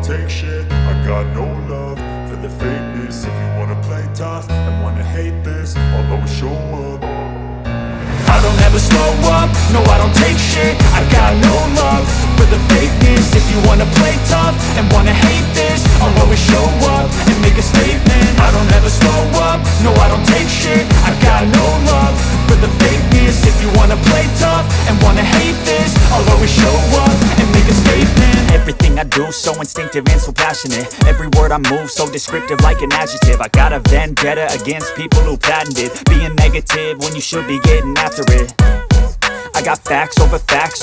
take shit. I got no love for the fakeness. If you wanna play tough and wanna hate this, I'll always show up. I don't ever slow up, no I don't take shit. I got no love for the fakeness. If you wanna play tough and wanna hate this, I'll always show up and make a statement. I don't ever slow up, no I don't take shit. I got no love for the fakeness. If you wanna play tough and wanna hate this, I'll always show up and make a statement. Everything I do so instinctive and so passionate. Every word I move so descriptive like an adjective. I got a vendetta against people who patented being negative when you should be getting after it. I got facts over tracks,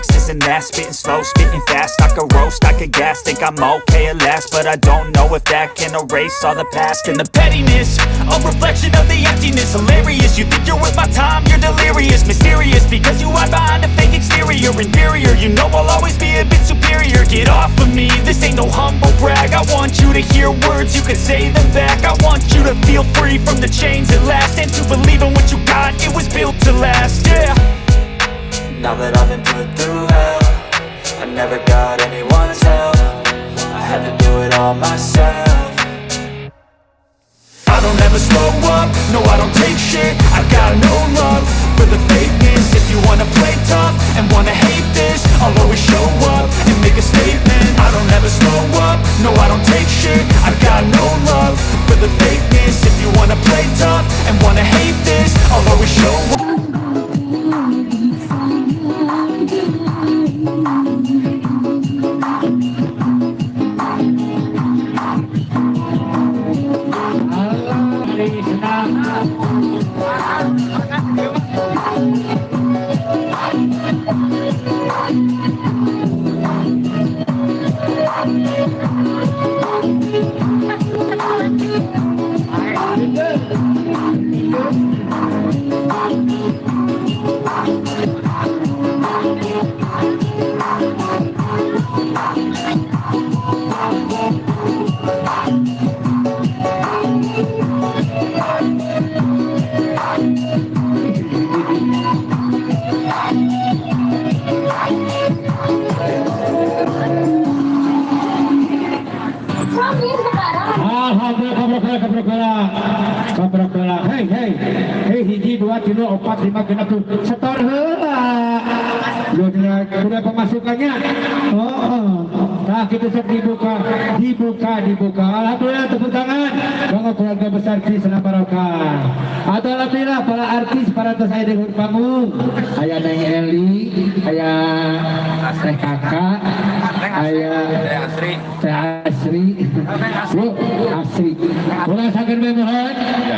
this and that. Spitting slow, spitting fast. I could roast, I could gas. Think I'm okay at last, but I don't know if that can erase all the past. And the pettiness, a reflection of the emptiness. Hilarious, you think you're worth my time, you're delirious. Mysterious, because you hide behind a fake exterior. Inferior, you know I'll always be a bit superior. Get off of me, this ain't no humble brag. I want you to hear words, you can say them back. I want you to feel free from the chains at last, and to believe in what you got, it was built to last, yeah. Now that I've been put through hell, I never got anyone's help. I had to do it all myself. I don't ever slow up, no I don't take shit. I got no love for the fakeness. If you wanna play tough and wanna hate this, I'll always show up and make a statement. I don't ever slow up, no I don't take shit. I got no love for the fakeness. If you wanna play tough and wanna hate this, I'll always show up. Hei hiji 2 3 4 5 6 setor heula. Udah pemasukannya. Nah kita sok dibuka. Alhamdulillah tepuk tangan. Bangga keluarga besar Krisna Barokah. Atau alhamdulillah para artis para tos aya di panggung. Aya Neng Eli, aya Teh Kakak, aya Teh Asri. Asri. Ulah sakeun bae mohon.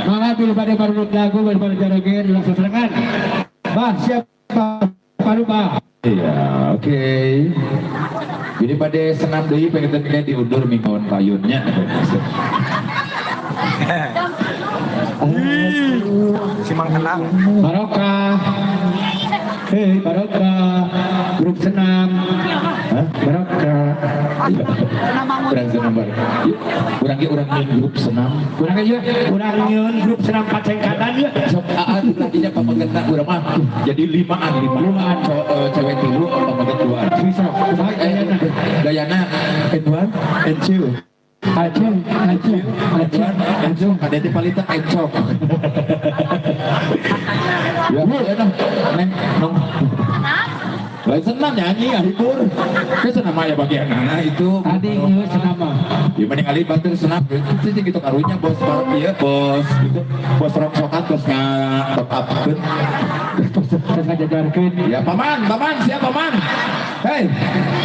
Mangga bil bade barut lagu bade jarogen langsung serangan. Bah siapa? Paruba. Iya, oke. Jadi pada senam deui pengen diundur mingguan payunnya. Simang tenang. Barokah. Hei Barokah, grup senam. Barokah. Kurang senam bar. Kurang grup senam. Kurang aja. Kurang nyeun grup senam pacengkatan ya. Sok aan tadinya pamanggetna urang mah jadi limaan cewek 3 pamaget 2. Bisa. Gayana Edwan Encil. Acung. Ada di palita encok. Ya dah, neng nong. Lain senam nyanyi ya hibur. Itu senam ya bagian mana itu. Tadi nyeun senam. Ya mending kali bantu senam. Itu gitu karunya bos iya bos gitu. Bos rongsokan bos ngapapkeun. Terus ngajajarkeun. Ya paman, siap paman. Hei,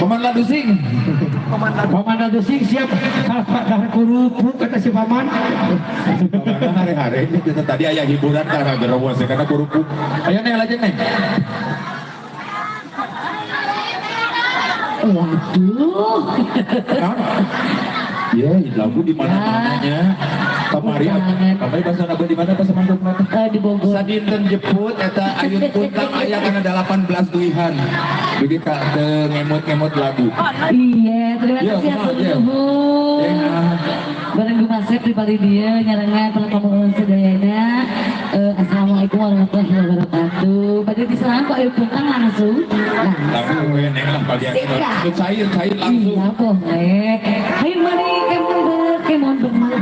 paman Ladusing. Paman Ladusing siap kahar kurupuk kata si paman. Paman hari-hari itu tadi aya hiburan karena gerowas karena kurupuk. Ayo neng aja neng. Waduh. Ya, lagu di mana-mananya. Kamari bahasa naga di mana bahasa mandok mata? Di Bogor. Sadinten jeput eta ayun puntang aya kana 18 duihan. Bagi ka ngemot-ngemot lagu. Iya, terima kasih atur nuhun. Bareng Gumasep di Bali dia nyarengan kalau kamu sedayana Assalamualaikum warahmatullahi wabarakatuh. Pada diserang Pak Ibu Puntang langsung. Nah, Tapi neng lah bagian Siap. cair langsung. iya boleh. Hai mari kemon bener.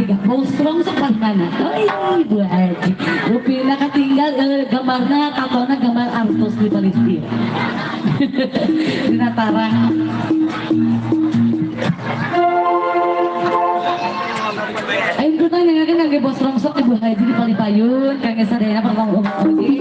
Tiga bosrong sekolah mana? Oh Ibu Haji. Rupina ketinggal gambarnya katona gambar Artus di Palestina. Di Natarang. Ayo kita nyanyikan kage bos rongsok Ibu Haji di Palipayun, kage sadayana pertama umum lagi.